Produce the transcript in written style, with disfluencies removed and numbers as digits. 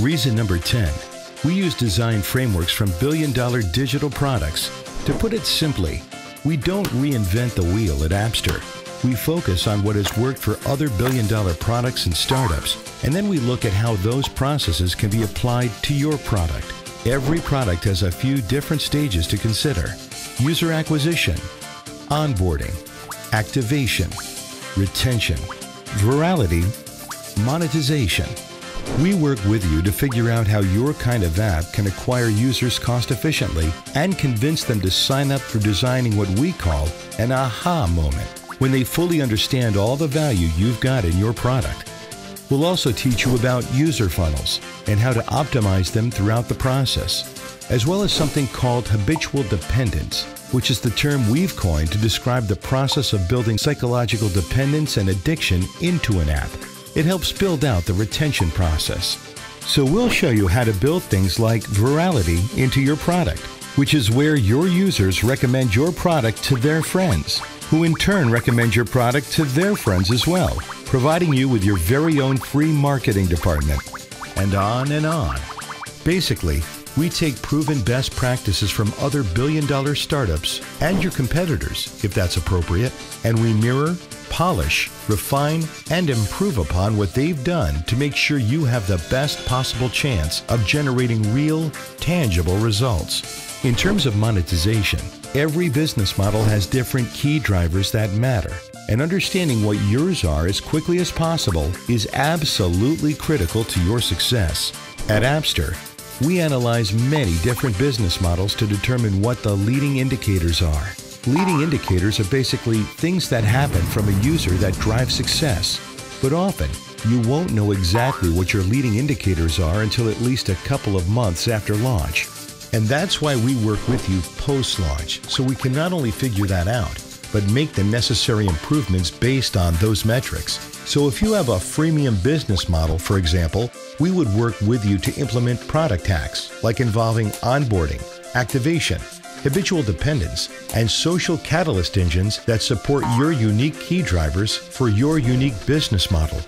Reason number 10. We use design frameworks from billion-dollar digital products. To put it simply, we don't reinvent the wheel at Appster. We focus on what has worked for other billion-dollar products and startups, and then we look at how those processes can be applied to your product. Every product has a few different stages to consider: user acquisition, onboarding, activation, retention, virality, monetization. We work with you to figure out how your kind of app can acquire users cost efficiently and convince them to sign up for designing what we call an aha moment, when they fully understand all the value you've got in your product. We'll also teach you about user funnels and how to optimize them throughout the process, as well as something called habitual dependence, which is the term we've coined to describe the process of building psychological dependence and addiction into an app. It helps build out the retention process. So we'll show you how to build things like virality into your product, which is where your users recommend your product to their friends, who in turn recommend your product to their friends as well, providing you with your very own free marketing department, and on and on. Basically, we take proven best practices from other billion-dollar startups and your competitors, if that's appropriate, and we mirror, polish, refine, and improve upon what they've done to make sure you have the best possible chance of generating real, tangible results. In terms of monetization, every business model has different key drivers that matter, and understanding what yours are as quickly as possible is absolutely critical to your success. At Appster, we analyze many different business models to determine what the leading indicators are. Leading indicators are basically things that happen from a user that drive success, but often you won't know exactly what your leading indicators are until at least a couple of months after launch. And that's why we work with you post-launch, so we can not only figure that out, but make the necessary improvements based on those metrics. So if you have a freemium business model, for example, we would work with you to implement product hacks, like involving onboarding, activation, habitual dependence, and social catalyst engines that support your unique key drivers for your unique business model.